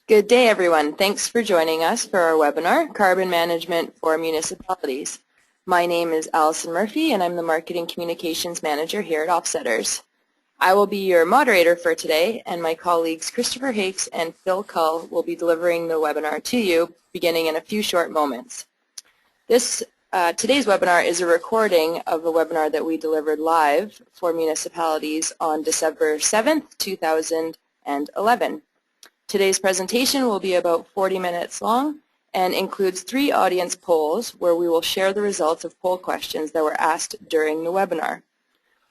Good day, everyone. Thanks for joining us for our webinar, Carbon Management for Municipalities. My name is Alison Murphy, and I'm the Marketing Communications Manager here at Offsetters. I will be your moderator for today, and my colleagues Christopher Hakes and Phil Cull will be delivering the webinar to you beginning in a few short moments. Today's webinar is a recording of a webinar that we delivered live for municipalities on December 7th, 2011. Today's presentation will be about 40 minutes long and includes 3 audience polls where we will share the results of poll questions that were asked during the webinar.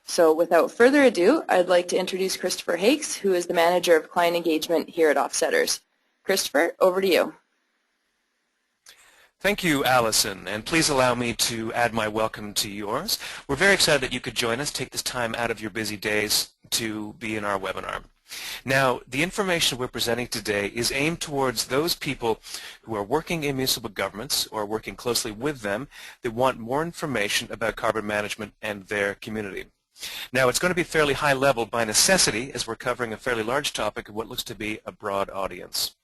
So without further ado, I'd like to introduce Christopher Hakes, who is the Manager of Client Engagement here at Offsetters. Christopher, over to you. Thank you, Alison, and please allow me to add my welcome to yours. We're very excited that you could join us, take this time out of your busy days to be in our webinar. Now, the information we're presenting today is aimed towards those people who are working in municipal governments or working closely with them that want more information about carbon management and their community. Now, it's going to be fairly high level by necessity as we're covering a fairly large topic of what looks to be a broad audience.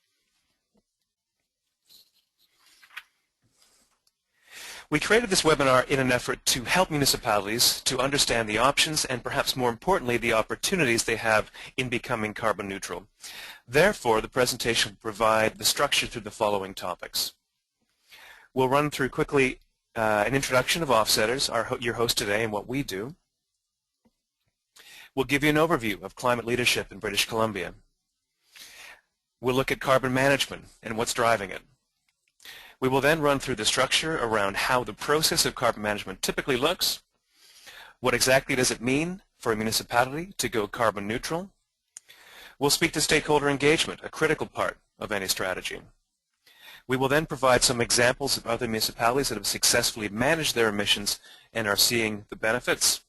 We created this webinar in an effort to help municipalities to understand the options and perhaps more importantly the opportunities they have in becoming carbon neutral. Therefore, the presentation will provide the structure through the following topics. We'll run through quickly an introduction of Offsetters, your host today, and what we do. We'll give you an overview of climate leadership in British Columbia. We'll look at carbon management and what's driving it. We will then run through the structure around how the process of carbon management typically looks, what exactly does it mean for a municipality to go carbon neutral. We'll speak to stakeholder engagement, a critical part of any strategy. We will then provide some examples of other municipalities that have successfully managed their emissions and are seeing the benefits.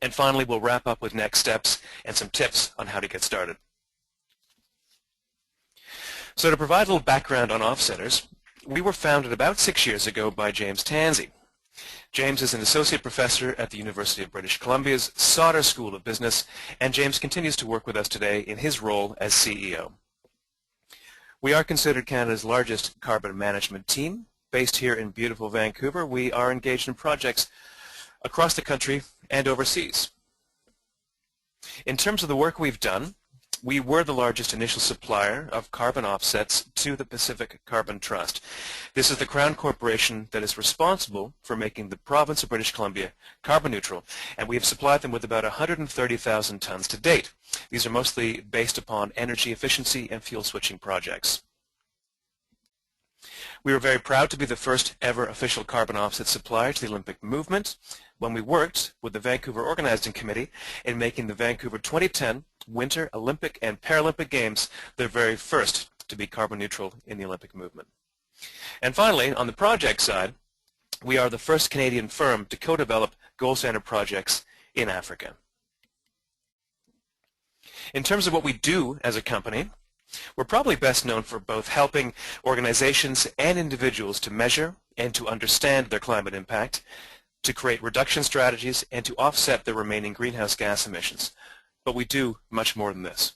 And finally, we'll wrap up with next steps and some tips on how to get started. So to provide a little background on Offsetters, we were founded about 6 years ago by James Tansey. James is an associate professor at the University of British Columbia's Sauder School of Business, and James continues to work with us today in his role as CEO. We are considered Canada's largest carbon management team. Based here in beautiful Vancouver, we are engaged in projects across the country and overseas. In terms of the work we've done, we were the largest initial supplier of carbon offsets to the Pacific Carbon Trust. This is the Crown Corporation that is responsible for making the province of British Columbia carbon neutral, and we have supplied them with about 130,000 tons to date. These are mostly based upon energy efficiency and fuel switching projects. We were very proud to be the first ever official carbon offset supplier to the Olympic movement when we worked with the Vancouver Organizing Committee in making the Vancouver 2010 Winter Olympic and Paralympic Games their very first to be carbon neutral in the Olympic movement. And finally, on the project side, we are the first Canadian firm to co-develop gold standard projects in Africa. In terms of what we do as a company, we're probably best known for both helping organizations and individuals to measure and to understand their climate impact, to create reduction strategies, and to offset the remaining greenhouse gas emissions. But we do much more than this.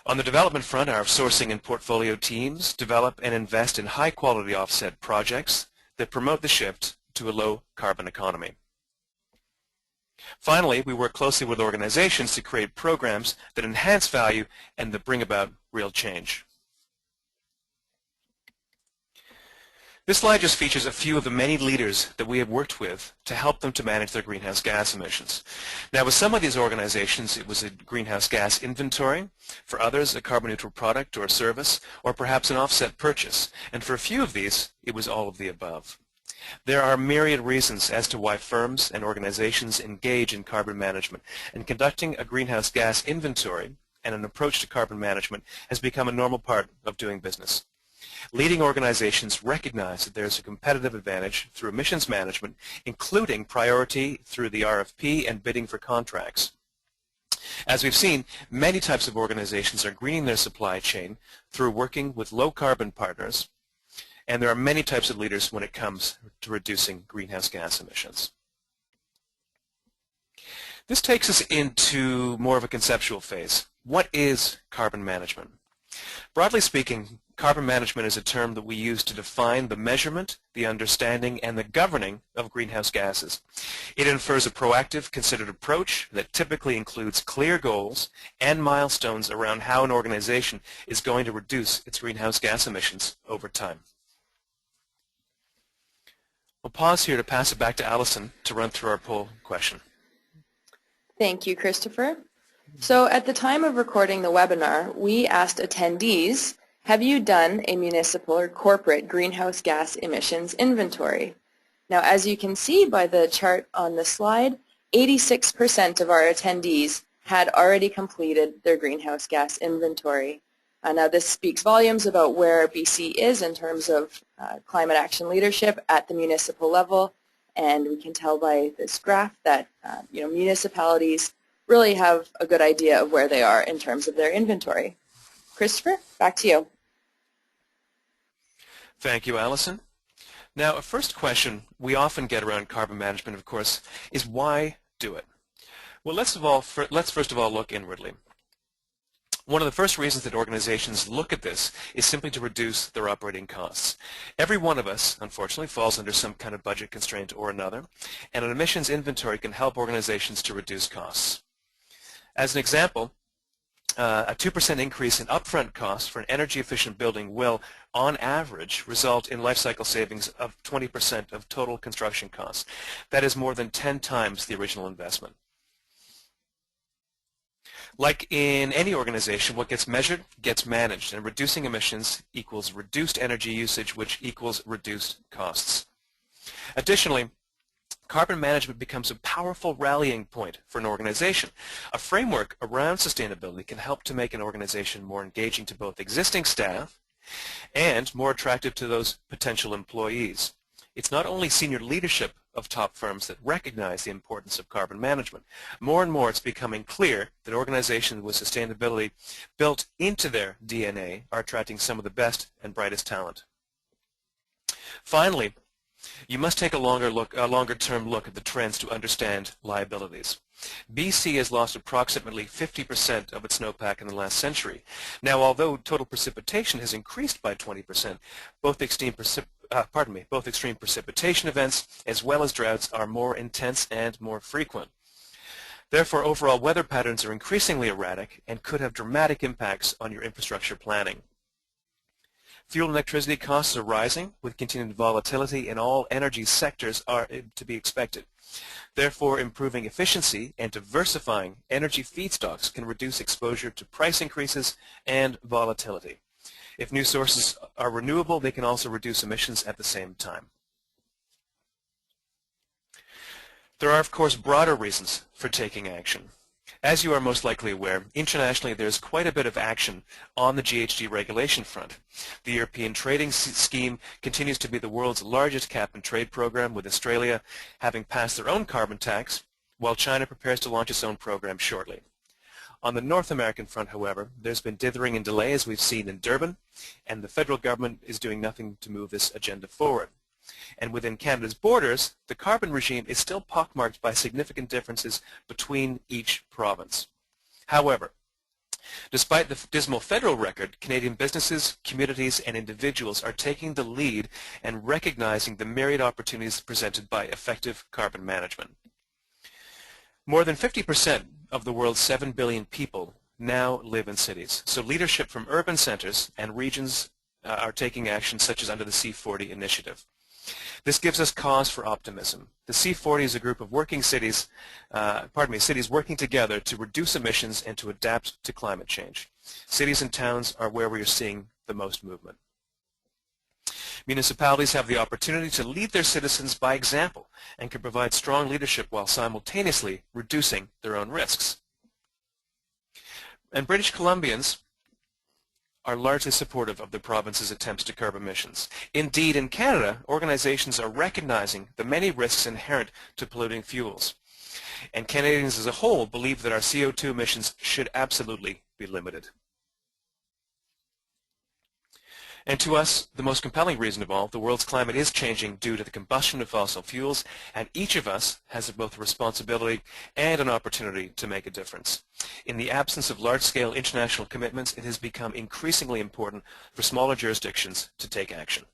On the development front, our sourcing and portfolio teams develop and invest in high-quality offset projects that promote the shift to a low-carbon economy. Finally, we work closely with organizations to create programs that enhance value and that bring about real change. This slide just features a few of the many leaders that we have worked with to help them to manage their greenhouse gas emissions. Now, with some of these organizations, it was a greenhouse gas inventory. For others, a carbon neutral product or service, or perhaps an offset purchase. And for a few of these, it was all of the above. There are myriad reasons as to why firms and organizations engage in carbon management, and conducting a greenhouse gas inventory and an approach to carbon management has become a normal part of doing business. Leading organizations recognize that there is a competitive advantage through emissions management, including priority through the RFP and bidding for contracts. As we've seen, many types of organizations are greening their supply chain through working with low-carbon partners, and there are many types of leaders when it comes to reducing greenhouse gas emissions. This takes us into more of a conceptual phase. What is carbon management? Broadly speaking, carbon management is a term that we use to define the measurement, the understanding, and the governing of greenhouse gases. It infers a proactive, considered approach that typically includes clear goals and milestones around how an organization is going to reduce its greenhouse gas emissions over time. We'll pause here to pass it back to Alison to run through our poll question. Thank you, Christopher. So at the time of recording the webinar, we asked attendees, have you done a municipal or corporate greenhouse gas emissions inventory? Now, as you can see by the chart on the slide, 86% of our attendees had already completed their greenhouse gas inventory. Now, this speaks volumes about where BC is in terms of climate action leadership at the municipal level, and we can tell by this graph that municipalities really have a good idea of where they are in terms of their inventory. Christopher, back to you. Thank you, Alison. Now, a first question we often get around carbon management, of course, is why do it? Well, let's first of all look inwardly. One of the first reasons that organizations look at this is simply to reduce their operating costs. Every one of us, unfortunately, falls under some kind of budget constraint or another, and an emissions inventory can help organizations to reduce costs. As an example, a 2% increase in upfront costs for an energy-efficient building will, on average, result in life cycle savings of 20% of total construction costs. That is more than 10 times the original investment. Like in any organization, what gets measured gets managed, and reducing emissions equals reduced energy usage, which equals reduced costs. Additionally, carbon management becomes a powerful rallying point for an organization. A framework around sustainability can help to make an organization more engaging to both existing staff and more attractive to those potential employees. It's not only senior leadership of top firms that recognize the importance of carbon management. More and more it's becoming clear that organizations with sustainability built into their DNA are attracting some of the best and brightest talent. Finally, you must take a longer-term look at the trends to understand liabilities. BC has lost approximately 50% of its snowpack in the last century. Now, although total precipitation has increased by 20%, both extreme precipitation events as well as droughts are more intense and more frequent. Therefore, overall weather patterns are increasingly erratic and could have dramatic impacts on your infrastructure planning. Fuel and electricity costs are rising, with continued volatility in all energy sectors are to be expected. Therefore, improving efficiency and diversifying energy feedstocks can reduce exposure to price increases and volatility. If new sources are renewable, they can also reduce emissions at the same time. There are, of course, broader reasons for taking action. As you are most likely aware, internationally there is quite a bit of action on the GHG regulation front. The European Trading Scheme continues to be the world's largest cap-and-trade program, with Australia having passed their own carbon tax, while China prepares to launch its own program shortly. On the North American front, however, there's been dithering and delay, as we've seen in Durban, and the federal government is doing nothing to move this agenda forward. And within Canada's borders, the carbon regime is still pockmarked by significant differences between each province. However, despite the dismal federal record, Canadian businesses, communities, and individuals are taking the lead and recognizing the myriad opportunities presented by effective carbon management. More than 50% of the world's 7 billion people now live in cities, so leadership from urban centers and regions are taking action, such as under the C40 initiative. This gives us cause for optimism. The C40 is a group of cities working together to reduce emissions and to adapt to climate change. Cities and towns are where we are seeing the most movement. Municipalities have the opportunity to lead their citizens by example and can provide strong leadership while simultaneously reducing their own risks. And British Columbians are largely supportive of the province's attempts to curb emissions. Indeed, in Canada, organizations are recognizing the many risks inherent to polluting fuels. And Canadians as a whole believe that our CO2 emissions should absolutely be limited. And to us, the most compelling reason of all, the world's climate is changing due to the combustion of fossil fuels, and each of us has both a responsibility and an opportunity to make a difference. In the absence of large-scale international commitments, it has become increasingly important for smaller jurisdictions to take action.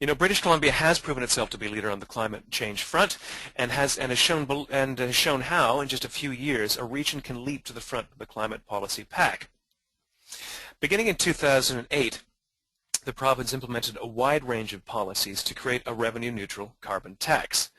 You know, British Columbia has proven itself to be a leader on the climate change front, and has shown how, in just a few years, a region can leap to the front of the climate policy pack. Beginning in 2008, the province implemented a wide range of policies to create a revenue-neutral carbon tax,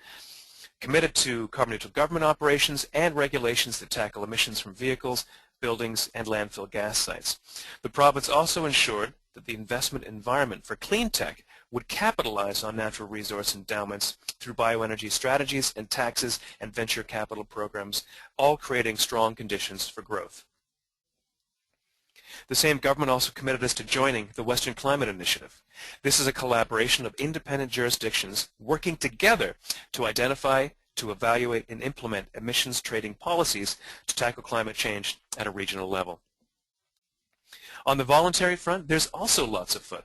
committed to carbon-neutral government operations and regulations that tackle emissions from vehicles, buildings, and landfill gas sites. The province also ensured that the investment environment for clean tech would capitalize on natural resource endowments through bioenergy strategies and taxes and venture capital programs, all creating strong conditions for growth. The same government also committed us to joining the Western Climate Initiative. This is a collaboration of independent jurisdictions working together to identify, to evaluate, and implement emissions trading policies to tackle climate change at a regional level. On the voluntary front, there's also lots afoot.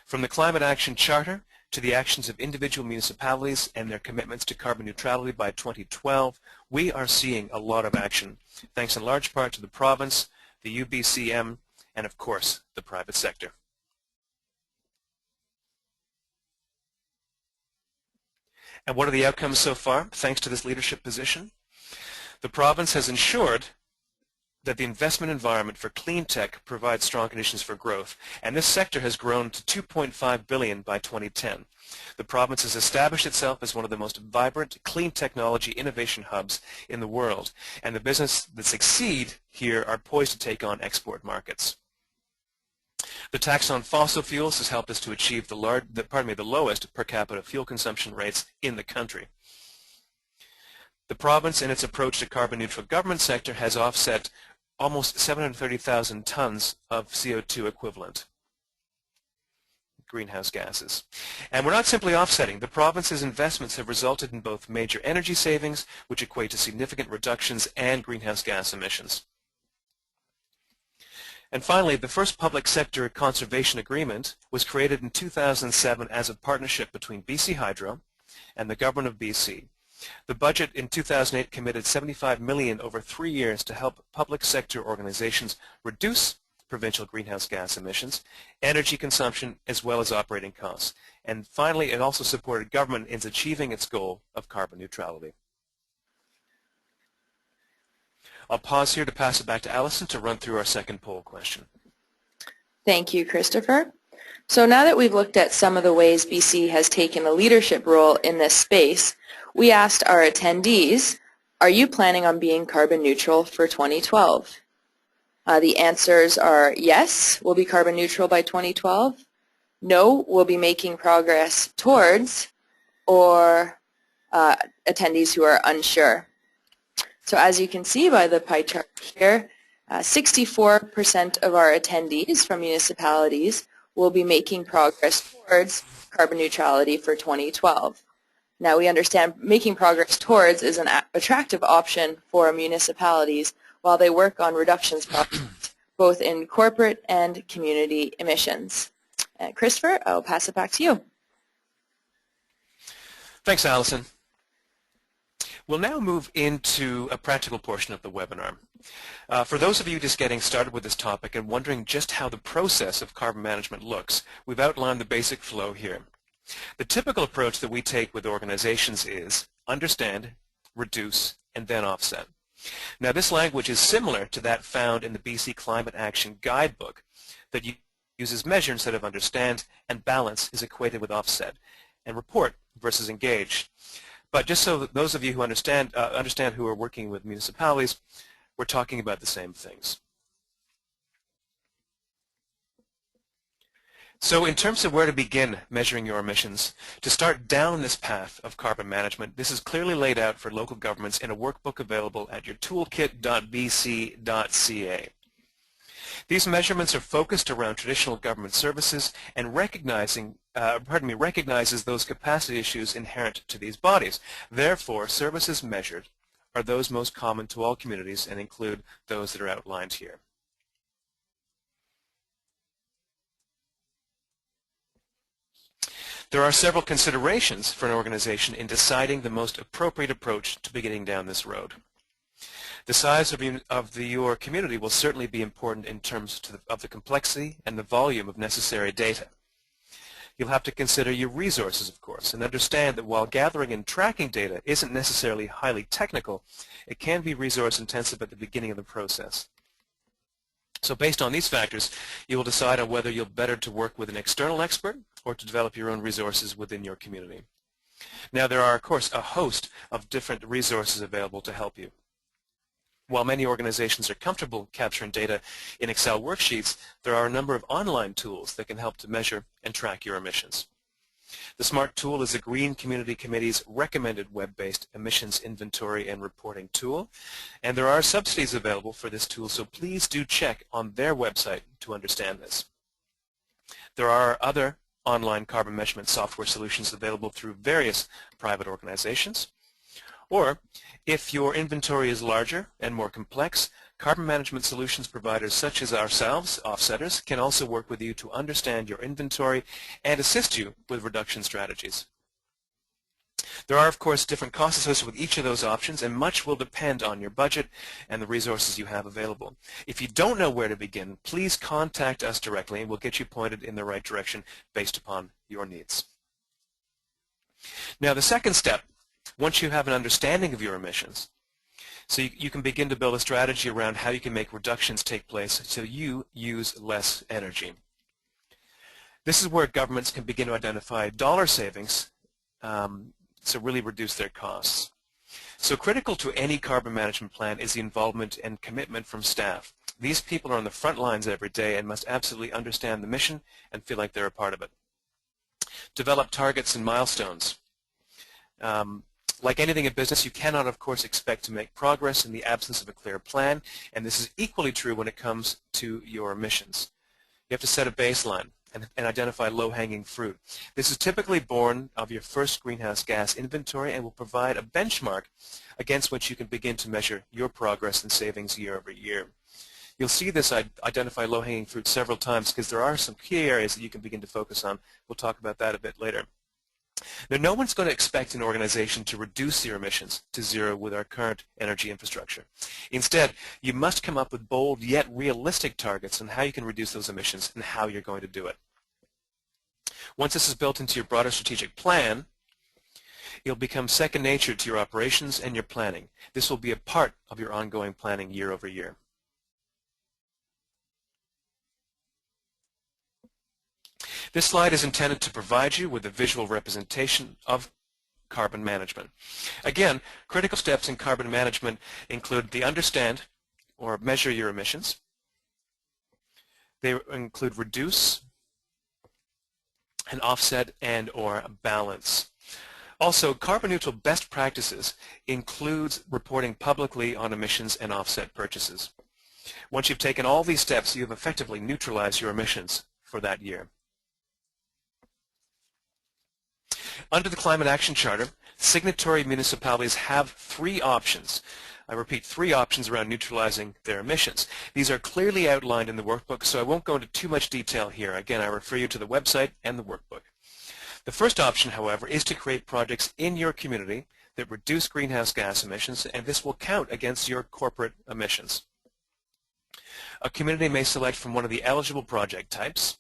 From the Climate Action Charter to the actions of individual municipalities and their commitments to carbon neutrality by 2012, we are seeing a lot of action, thanks in large part to the province, the UBCM, and of course, the private sector. And what are the outcomes so far, thanks to this leadership position? The province has ensured that the investment environment for clean tech provides strong conditions for growth, and this sector has grown to $2.5 billion by 2010. The province has established itself as one of the most vibrant clean technology innovation hubs in the world, and the businesses that succeed here are poised to take on export markets. The tax on fossil fuels has helped us to achieve the lowest per capita fuel consumption rates in the country. The province, in its approach to carbon-neutral government sector, has offset almost 730,000 tons of CO2 equivalent greenhouse gases. And we're not simply offsetting. The province's investments have resulted in both major energy savings, which equate to significant reductions, and greenhouse gas emissions. And finally, the first public sector conservation agreement was created in 2007 as a partnership between BC Hydro and the Government of BC. The budget in 2008 committed $75 million over 3 years to help public sector organizations reduce provincial greenhouse gas emissions, energy consumption, as well as operating costs. And finally, it also supported government in achieving its goal of carbon neutrality. I'll pause here to pass it back to Alison to run through our second poll question. Thank you, Christopher. So now that we've looked at some of the ways BC has taken a leadership role in this space, we asked our attendees, are you planning on being carbon neutral for 2012? The answers are yes, we'll be carbon neutral by 2012, no, we'll be making progress towards, or attendees who are unsure. So as you can see by the pie chart here, 64% of our attendees from municipalities will be making progress towards carbon neutrality for 2012. Now we understand making progress towards is an attractive option for municipalities while they work on reductions projects, both in corporate and community emissions. Christopher, I'll pass it back to you. Thanks, Alison. We'll now move into a practical portion of the webinar. For those of you just getting started with this topic and wondering just how the process of carbon management looks, we've outlined the basic flow here. The typical approach that we take with organizations is understand, reduce, and then offset. Now this language is similar to that found in the BC Climate Action Guidebook that uses measure instead of understand, and balance is equated with offset, and report versus engage. But just so that those of you who understand who are working with municipalities, we're talking about the same things. So in terms of where to begin measuring your emissions, to start down this path of carbon management, this is clearly laid out for local governments in a workbook available at your toolkit.bc.ca. These measurements are focused around traditional government services and recognizes those capacity issues inherent to these bodies. Therefore, services measured are those most common to all communities and include those that are outlined here. There are several considerations for an organization in deciding the most appropriate approach to beginning down this road. The size of your community will certainly be important in terms of the complexity and the volume of necessary data. You'll have to consider your resources, of course, and understand that while gathering and tracking data isn't necessarily highly technical, it can be resource intensive at the beginning of the process. So based on these factors, you will decide on whether you'll better to work with an external expert or to develop your own resources within your community. Now there are, of course, a host of different resources available to help you. While many organizations are comfortable capturing data in Excel worksheets, there are a number of online tools that can help to measure and track your emissions. The SMART tool is the Green Community Committee's recommended web-based emissions inventory and reporting tool, and there are subsidies available for this tool, so please do check on their website to understand this. There are other online carbon measurement software solutions available through various private organizations. Or, if your inventory is larger and more complex, carbon management solutions providers such as ourselves, offsetters, can also work with you to understand your inventory and assist you with reduction strategies. There are, of course, different costs associated with each of those options, and much will depend on your budget and the resources you have available. If you don't know where to begin, please contact us directly and we'll get you pointed in the right direction based upon your needs. Now, the second step, once you have an understanding of your emissions, so you can begin to build a strategy around how you can make reductions take place so you use less energy. This is where governments can begin to identify dollar savings to really reduce their costs. So critical to any carbon management plan is the involvement and commitment from staff. These people are on the front lines every day and must absolutely understand the mission and feel like they're a part of it. Develop targets and milestones. Like anything in business, you cannot, of course, expect to make progress in the absence of a clear plan, and this is equally true when it comes to your emissions. You have to set a baseline and identify low-hanging fruit. This is typically born of your first greenhouse gas inventory and will provide a benchmark against which you can begin to measure your progress and savings year over year. You'll see this identify low-hanging fruit several times because there are some key areas that you can begin to focus on. We'll talk about that a bit later. Now, no one's going to expect an organization to reduce their emissions to zero with our current energy infrastructure. Instead, you must come up with bold yet realistic targets on how you can reduce those emissions and how you're going to do it. Once this is built into your broader strategic plan, it'll become second nature to your operations and your planning. This will be a part of your ongoing planning year over year. This slide is intended to provide you with a visual representation of carbon management. Again, critical steps in carbon management include the understand or measure your emissions. They include reduce, and offset, and or balance. Also, carbon neutral best practices includes reporting publicly on emissions and offset purchases. Once you've taken all these steps, you have effectively neutralized your emissions for that year. Under the Climate Action Charter, signatory municipalities have three options. I repeat, three options around neutralizing their emissions. These are clearly outlined in the workbook, so I won't go into too much detail here. Again, I refer you to the website and the workbook. The first option, however, is to create projects in your community that reduce greenhouse gas emissions, and this will count against your corporate emissions. A community may select from one of the eligible project types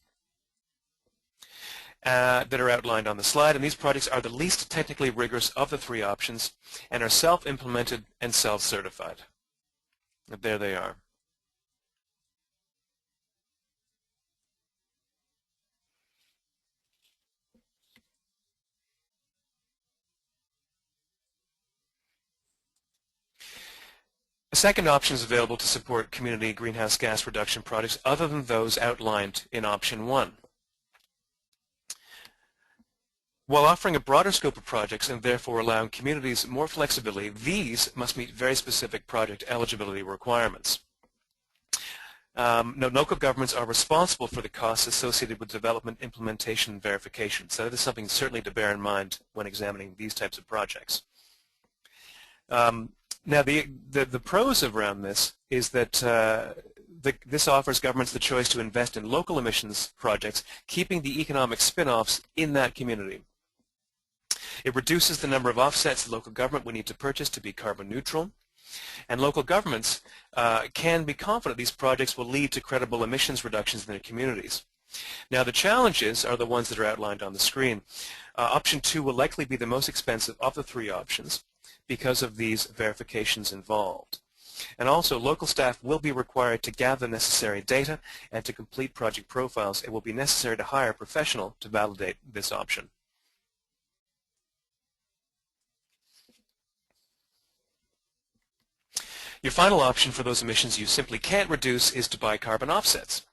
that are outlined on the slide, and these projects are the least technically rigorous of the three options and are self-implemented and self-certified. There they are. A second option is available to support community greenhouse gas reduction projects other than those outlined in option 1. While offering a broader scope of projects and therefore allowing communities more flexibility, these must meet very specific project eligibility requirements. Local governments are responsible for the costs associated with development, implementation, and verification. So that is something certainly to bear in mind when examining these types of projects. Now, the pros around this is that This offers governments the choice to invest in local emissions projects, keeping the economic spin-offs in that community. It reduces the number of offsets the local government would need to purchase to be carbon neutral, and local governments can be confident these projects will lead to credible emissions reductions in their communities. Now, the challenges are the ones that are outlined on the screen. Option 2 will likely be the most expensive of the 3 options because of these verifications involved. And also, local staff will be required to gather necessary data, and to complete project profiles, it will be necessary to hire a professional to validate this option. Your final option for those emissions you simply can't reduce is to buy carbon offsets.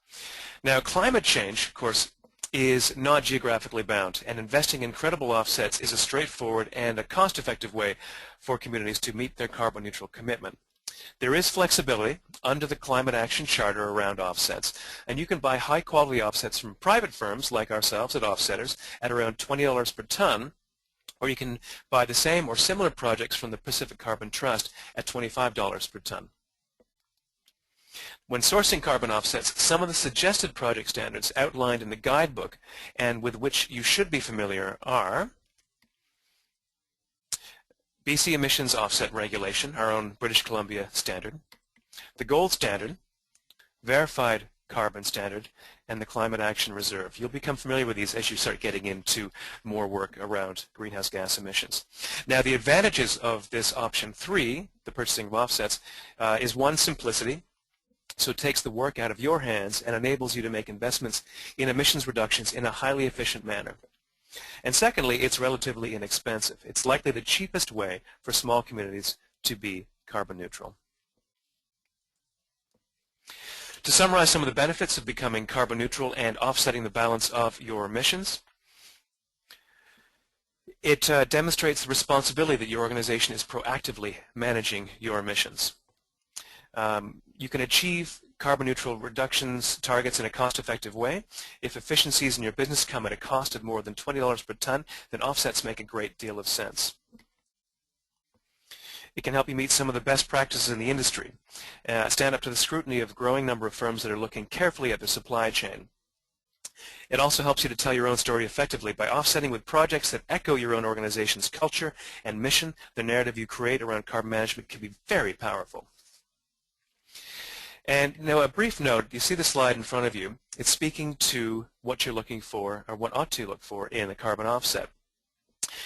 Now, climate change, of course, is not geographically bound, and investing in credible offsets is a straightforward and a cost-effective way for communities to meet their carbon neutral commitment. There is flexibility under the Climate Action Charter around offsets, and you can buy high-quality offsets from private firms like ourselves at Offsetters at around $20 per ton, or you can buy the same or similar projects from the Pacific Carbon Trust at $25 per ton. When sourcing carbon offsets, some of the suggested project standards outlined in the guidebook and with which you should be familiar are BC Emissions Offset Regulation, our own British Columbia standard, the Gold Standard, Verified Carbon Standard, and the Climate Action Reserve. You'll become familiar with these as you start getting into more work around greenhouse gas emissions. Now, the advantages of this option 3, the purchasing of offsets, is one, simplicity. So it takes the work out of your hands and enables you to make investments in emissions reductions in a highly efficient manner. And secondly, it's relatively inexpensive. It's likely the cheapest way for small communities to be carbon neutral. To summarize some of the benefits of becoming carbon neutral and offsetting the balance of your emissions, it demonstrates the responsibility that your organization is proactively managing your emissions. You can achieve carbon neutral reductions targets in a cost-effective way. If efficiencies in your business come at a cost of more than $20 per ton, then offsets make a great deal of sense. It can help you meet some of the best practices in the industry, stand up to the scrutiny of a growing number of firms that are looking carefully at their supply chain. It also helps you to tell your own story effectively by offsetting with projects that echo your own organization's culture and mission. The narrative you create around carbon management can be very powerful. And now a brief note, you see the slide in front of you. It's speaking to what you're looking for, or what ought to look for, in a carbon offset.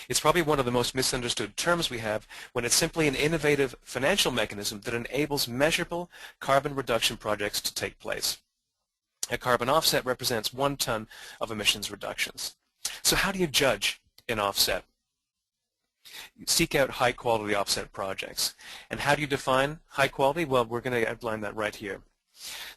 It's probably one of the most misunderstood terms we have, when it's simply an innovative financial mechanism that enables measurable carbon reduction projects to take place. A carbon offset represents 1 ton of emissions reductions. So how do you judge an offset? You seek out high-quality offset projects. And how do you define high quality? Well, we're going to outline that right here.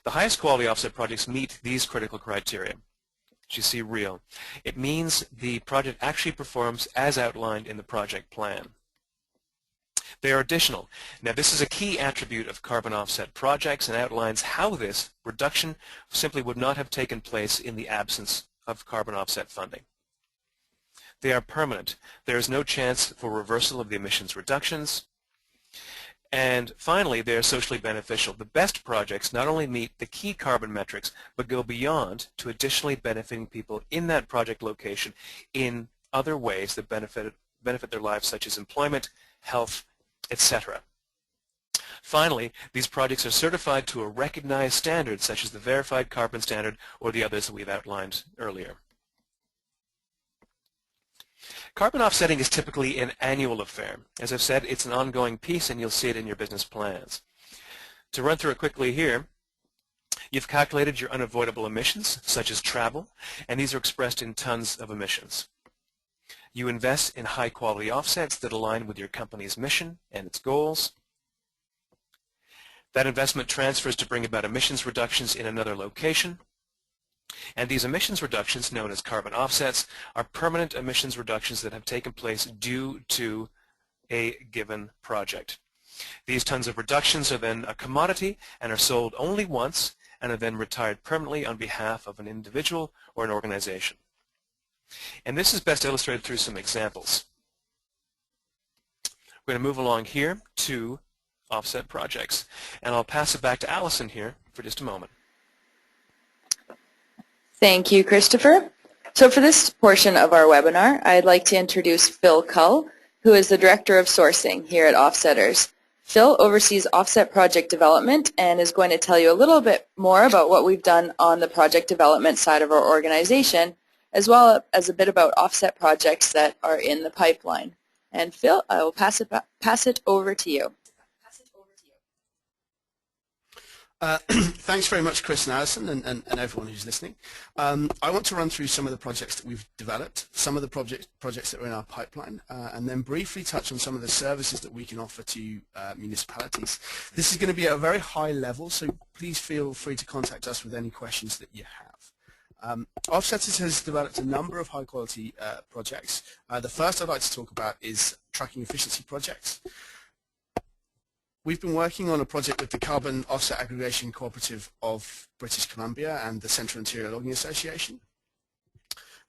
The highest quality offset projects meet these critical criteria, which you see real. It means the project actually performs as outlined in the project plan. They are additional. Now, this is a key attribute of carbon offset projects and outlines how this reduction simply would not have taken place in the absence of carbon offset funding. They are permanent. There is no chance for reversal of the emissions reductions. And finally, they are socially beneficial. The best projects not only meet the key carbon metrics, but go beyond to additionally benefiting people in that project location in other ways that benefit their lives, such as employment, health, etc. Finally, these projects are certified to a recognized standard, such as the Verified Carbon Standard or the others that we've outlined earlier. Carbon offsetting is typically an annual affair. As I've said, it's an ongoing piece, and you'll see it in your business plans. To run through it quickly here, you've calculated your unavoidable emissions, such as travel, and these are expressed in tons of emissions. You invest in high-quality offsets that align with your company's mission and its goals. That investment transfers to bring about emissions reductions in another location. And these emissions reductions, known as carbon offsets, are permanent emissions reductions that have taken place due to a given project. These tons of reductions are then a commodity and are sold only once and are then retired permanently on behalf of an individual or an organization. And this is best illustrated through some examples. We're going to move along here to offset projects. And I'll pass it back to Alison here for just a moment. Thank you, Christopher. So for this portion of our webinar, I'd like to introduce Phil Cull, who is the Director of Sourcing here at Offsetters. Phil oversees offset project development and is going to tell you a little bit more about what we've done on the project development side of our organization, as well as a bit about offset projects that are in the pipeline. And Phil, I will pass it over to you. Thanks very much, Chris and Alison, and everyone who's listening. I want to run through some of the projects that we've developed, some of the projects that are in our pipeline, and then briefly touch on some of the services that we can offer to municipalities. This is going to be at a very high level, so please feel free to contact us with any questions that you have. Offsetters has developed a number of high-quality projects. The first I'd like to talk about is tracking efficiency projects. We've been working on a project with the Carbon Offset Aggregation Cooperative of British Columbia and the Central Interior Logging Association.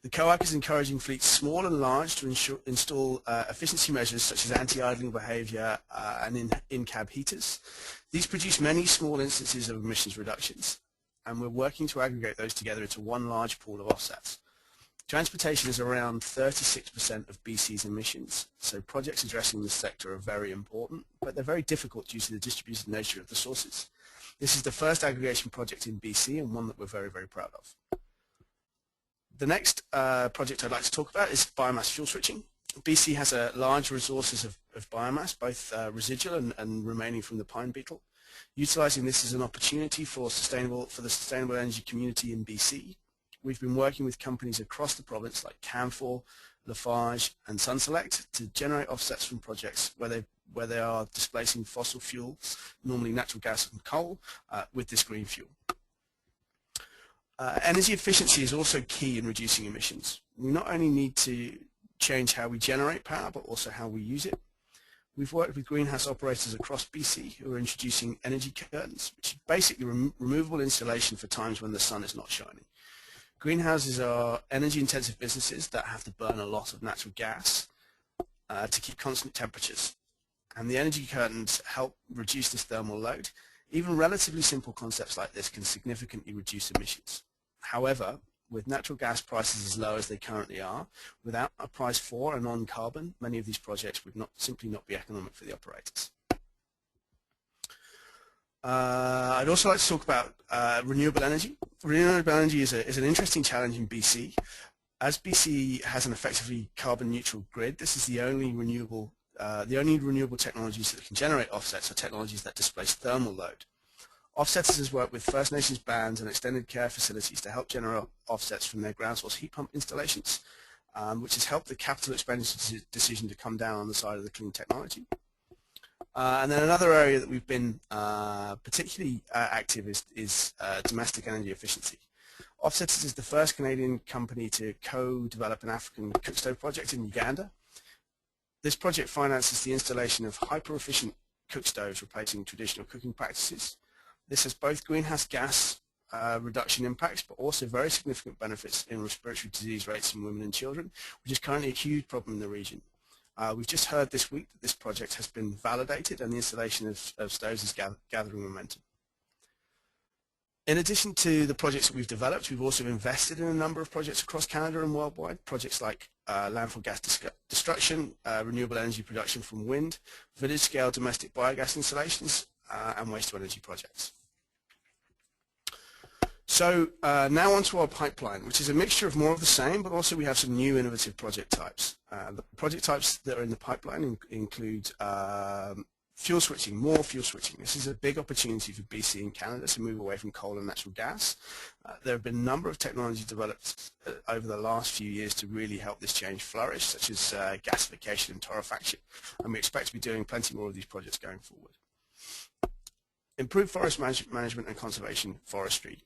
The COAC is encouraging fleets small and large to install efficiency measures such as anti-idling behavior and in-cab heaters. These produce many small instances of emissions reductions, and we're working to aggregate those together into one large pool of offsets. Transportation is around 36% of BC's emissions, so projects addressing this sector are very important, but they're very difficult due to the distributed nature of the sources. This is the first aggregation project in BC and one that we're very, very proud of. The next project I'd like to talk about is biomass fuel switching. BC has large resources of biomass, both residual and remaining from the pine beetle. Utilising this as an opportunity for the sustainable energy community in BC. We've been working with companies across the province like Canfor, Lafarge and Sunselect to generate offsets from projects where they are displacing fossil fuels, normally natural gas and coal, with this green fuel. Energy efficiency is also key in reducing emissions. We not only need to change how we generate power, but also how we use it. We've worked with greenhouse operators across BC who are introducing energy curtains, which is basically removable insulation for times when the sun is not shining. Greenhouses are energy-intensive businesses that have to burn a lot of natural gas to keep constant temperatures, and the energy curtains help reduce this thermal load. Even relatively simple concepts like this can significantly reduce emissions. However, with natural gas prices as low as they currently are, without a price for and on carbon, many of these projects would simply not be economic for the operators. I'd also like to talk about renewable energy. Renewable energy is an interesting challenge in BC. As BC has an effectively carbon neutral grid, this is the only renewable technologies that can generate offsets are technologies that displace thermal load. Offsetters has worked with First Nations bands and extended care facilities to help generate offsets from their ground source heat pump installations, which has helped the capital expenditure decision to come down on the side of the clean technology. And then another area that we've been particularly active is domestic energy efficiency. Offsetters is the first Canadian company to co-develop an African cook stove project in Uganda. This project finances the installation of hyper-efficient cook stoves replacing traditional cooking practices. This has both greenhouse gas reduction impacts, but also very significant benefits in respiratory disease rates in women and children, which is currently a huge problem in the region. We've just heard this week that this project has been validated and the installation of stoves is gathering momentum. In addition to the projects that we've developed, we've also invested in a number of projects across Canada and worldwide, projects like landfill gas destruction, renewable energy production from wind, village-scale domestic biogas installations, and waste-to-energy projects. So now onto our pipeline, which is a mixture of more of the same, but also we have some new innovative project types. The project types that are in the pipeline include fuel switching, more fuel switching. This is a big opportunity for BC and Canada to move away from coal and natural gas. There have been a number of technologies developed over the last few years to really help this change flourish, such as gasification and torrefaction, and we expect to be doing plenty more of these projects going forward. Improved forest management and conservation forestry.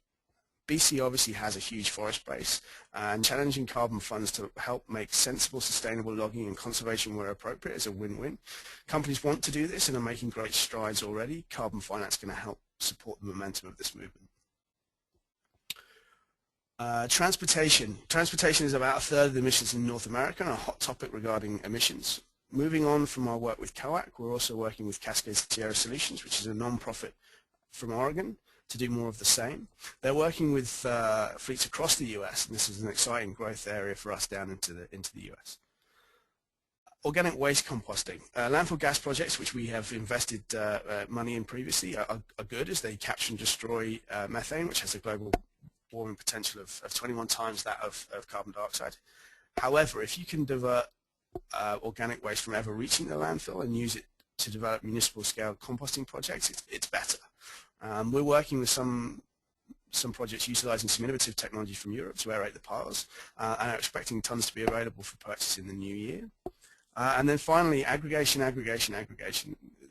BC obviously has a huge forest base, and challenging carbon funds to help make sensible, sustainable logging and conservation where appropriate is a win-win. Companies want to do this and are making great strides already. Carbon finance is going to help support the momentum of this movement. Transportation. Transportation is about a third of the emissions in North America and a hot topic regarding emissions. Moving on from our work with COAC, we're also working with Cascade Sierra Solutions, which is a non-profit from Oregon to do more of the same. They're working with fleets across the US, and this is an exciting growth area for us down into the US. Organic waste composting. Landfill gas projects, which we have invested money in previously, are good as they capture and destroy methane, which has a global warming potential of 21 times that of carbon dioxide. However, if you can divert organic waste from ever reaching the landfill and use it to develop municipal scale composting projects, it's better. We're working with some projects utilizing some innovative technology from Europe to aerate the piles and are expecting tons to be available for purchase in the new year. And then finally, aggregation.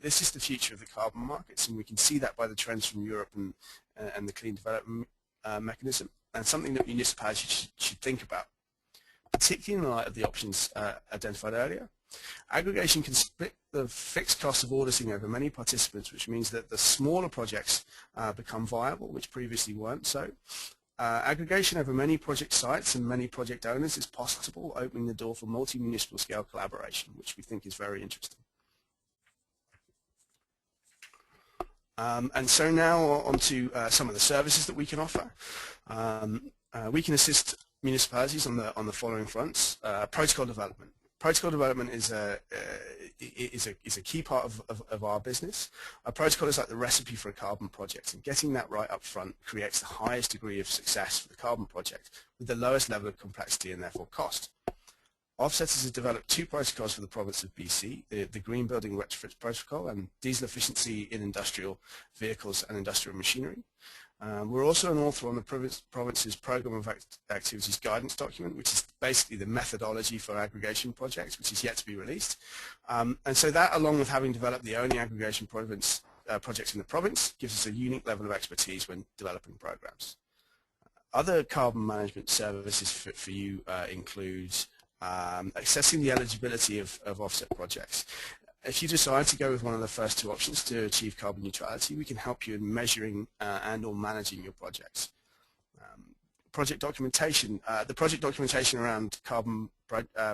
This is the future of the carbon markets, and we can see that by the trends from Europe and the clean development mechanism, and something that municipalities should think about, particularly in light of the options identified earlier. Aggregation can split the fixed cost of auditing over many participants, which means that the smaller projects become viable, which previously weren't so. Aggregation over many project sites and many project owners is possible, opening the door for multi-municipal scale collaboration, which we think is very interesting. And so now on to some of the services that we can offer. We can assist municipalities on the following fronts. Protocol development. Protocol development is a key part of our business. A protocol is like the recipe for a carbon project, and getting that right up front creates the highest degree of success for the carbon project with the lowest level of complexity and therefore cost. Offsetters have developed two protocols for the province of BC, the Green Building Retrofits Protocol and Diesel Efficiency in Industrial Vehicles and Industrial Machinery. We're also an author on the province's Programme of Activities Guidance document, which is basically the methodology for aggregation projects, which is yet to be released. And so that, along with having developed the only aggregation projects in the province, gives us a unique level of expertise when developing programs. Other carbon management services for you include assessing the eligibility of offset projects. If you decide to go with one of the first two options to achieve carbon neutrality, we can help you in measuring and or managing your projects. Project documentation. The project documentation around carbon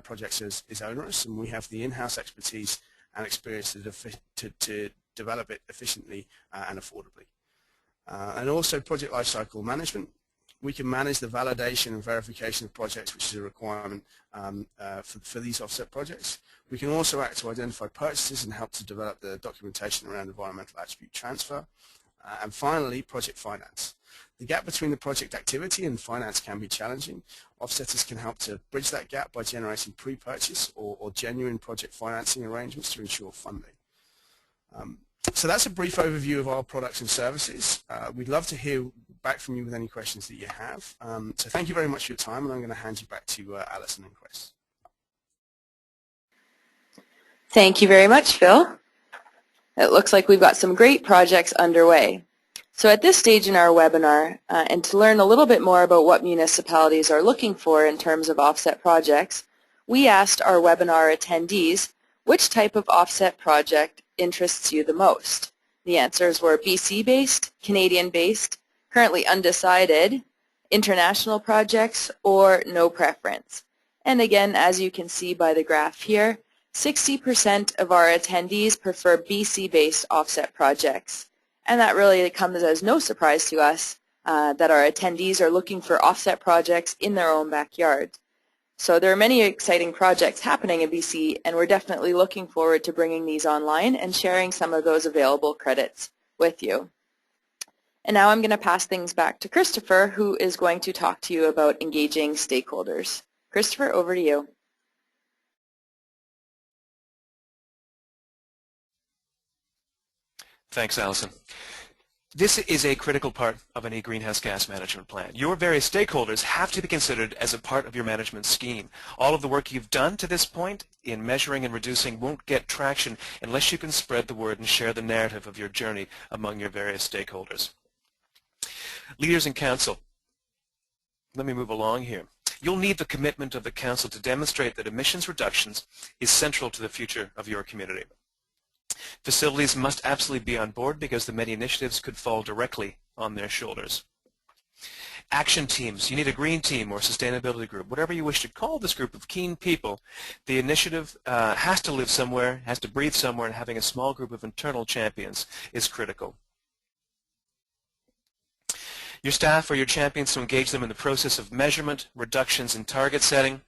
projects is onerous, and we have the in-house expertise and experience to develop it efficiently and affordably. And also project lifecycle management. We can manage the validation and verification of projects, which is a requirement for these offset projects. We can also act to identify purchases and help to develop the documentation around environmental attribute transfer. And finally, project finance. The gap between the project activity and finance can be challenging. Offsetters can help to bridge that gap by generating pre-purchase or genuine project financing arrangements to ensure funding. So that's a brief overview of our products and services. We'd love to hear back from you with any questions that you have. So thank you very much for your time, and I'm going to hand you back to Alison and Chris. Thank you very much, Phil. It looks like we've got some great projects underway. So at this stage in our webinar, and to learn a little bit more about what municipalities are looking for in terms of offset projects, we asked our webinar attendees which type of offset project interests you the most. The answers were BC-based, Canadian-based, currently undecided, international projects, or no preference. And again, as you can see by the graph here, 60% of our attendees prefer BC-based offset projects. And that really comes as no surprise to us that our attendees are looking for offset projects in their own backyard. So there are many exciting projects happening in BC, and we're definitely looking forward to bringing these online and sharing some of those available credits with you. And now I'm going to pass things back to Christopher, who is going to talk to you about engaging stakeholders. Christopher, over to you. Thanks, Alison. This is a critical part of any greenhouse gas management plan. Your various stakeholders have to be considered as a part of your management scheme. All of the work you've done to this point in measuring and reducing won't get traction unless you can spread the word and share the narrative of your journey among your various stakeholders. Leaders in council. Let me move along here. You'll need the commitment of the council to demonstrate that emissions reductions is central to the future of your community. Facilities must absolutely be on board because the many initiatives could fall directly on their shoulders. Action teams. You need a green team or sustainability group, whatever you wish to call this group of keen people. The initiative has to live somewhere, has to breathe somewhere, and having a small group of internal champions is critical. Your staff are your champions to engage them in the process of measurement, reductions, and target setting.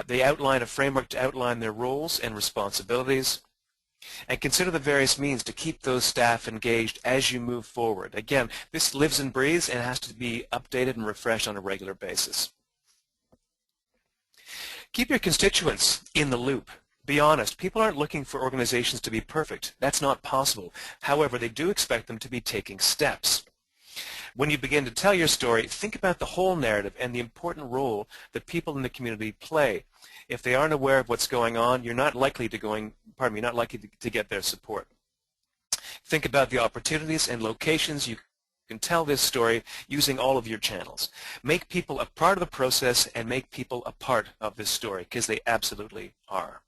They outline a framework to outline their roles and responsibilities, and consider the various means to keep those staff engaged as you move forward. Again, this lives and breathes and has to be updated and refreshed on a regular basis. Keep your constituents in the loop. Be honest. People aren't looking for organizations to be perfect. That's not possible. However, they do expect them to be taking steps. When you begin to tell your story, think about the whole narrative and the important role that people in the community play. If they aren't aware of what's going on, you're not likely to get their support. Think about the opportunities and locations you can tell this story using all of your channels. Make people a part of the process and make people a part of this story, because they absolutely are.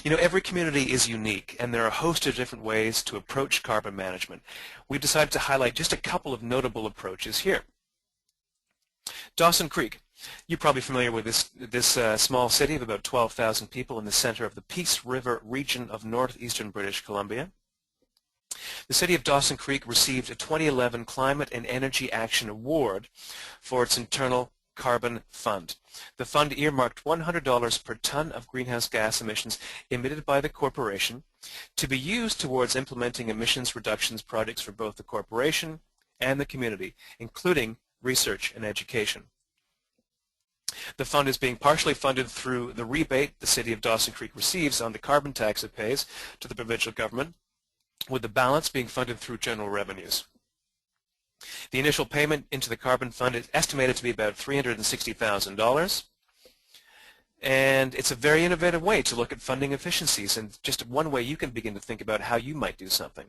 You know, every community is unique, and there are a host of different ways to approach carbon management. We've decided to highlight just a couple of notable approaches here. Dawson Creek. You're probably familiar with this small city of about 12,000 people in the center of the Peace River region of northeastern British Columbia. The city of Dawson Creek received a 2011 Climate and Energy Action Award for its internal carbon fund. The fund earmarked $100 per ton of greenhouse gas emissions emitted by the corporation to be used towards implementing emissions reductions projects for both the corporation and the community, including research and education. The fund is being partially funded through the rebate the city of Dawson Creek receives on the carbon tax it pays to the provincial government, with the balance being funded through general revenues. The initial payment into the carbon fund is estimated to be about $360,000, and it's a very innovative way to look at funding efficiencies, and just one way you can begin to think about how you might do something.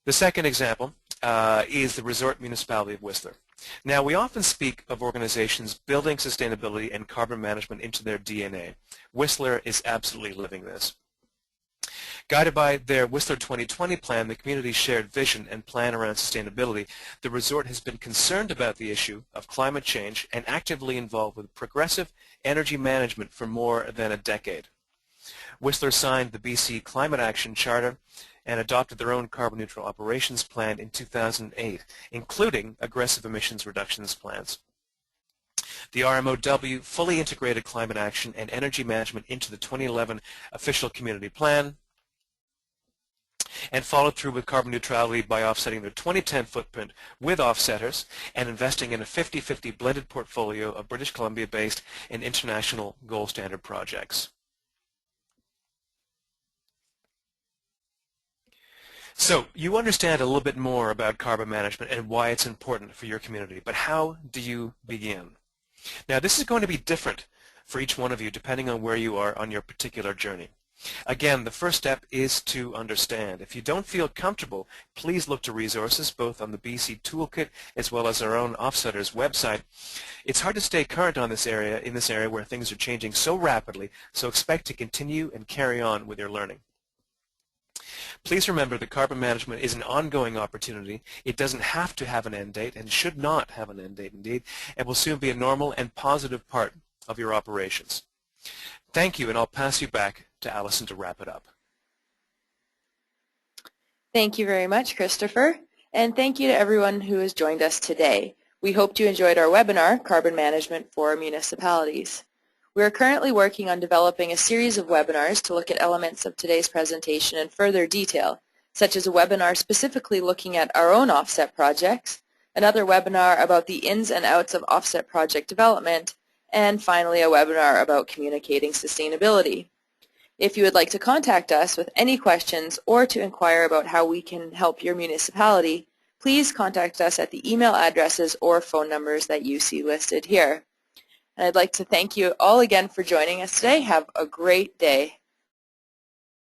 The second example is the resort municipality of Whistler. Now, we often speak of organizations building sustainability and carbon management into their DNA. Whistler is absolutely living this. Guided by their Whistler 2020 plan, the community's shared vision and plan around sustainability, the resort has been concerned about the issue of climate change and actively involved with progressive energy management for more than a decade. Whistler signed the BC Climate Action Charter and adopted their own carbon neutral operations plan in 2008, including aggressive emissions reductions plans. The RMOW fully integrated climate action and energy management into the 2011 official community plan and followed through with carbon neutrality by offsetting their 2010 footprint with offsetters and investing in a 50-50 blended portfolio of British Columbia-based and international gold standard projects. So you understand a little bit more about carbon management and why it's important for your community, but how do you begin? Now, this is going to be different for each one of you depending on where you are on your particular journey. Again, the first step is to understand. If you don't feel comfortable, please look to resources both on the BC Toolkit as well as our own Offsetters website. It's hard to stay current on this area, in this area where things are changing so rapidly, so expect to continue and carry on with your learning. Please remember that carbon management is an ongoing opportunity. It doesn't have to have an end date and should not have an end date indeed, and will soon be a normal and positive part of your operations. Thank you, and I'll pass you back to Alison to wrap it up. Thank you very much, Christopher, and thank you to everyone who has joined us today. We hope you enjoyed our webinar, Carbon Management for Municipalities. We are currently working on developing a series of webinars to look at elements of today's presentation in further detail, such as a webinar specifically looking at our own offset projects, another webinar about the ins and outs of offset project development, and finally a webinar about communicating sustainability. If you would like to contact us with any questions or to inquire about how we can help your municipality, please contact us at the email addresses or phone numbers that you see listed here. And I'd like to thank you all again for joining us today. Have a great day.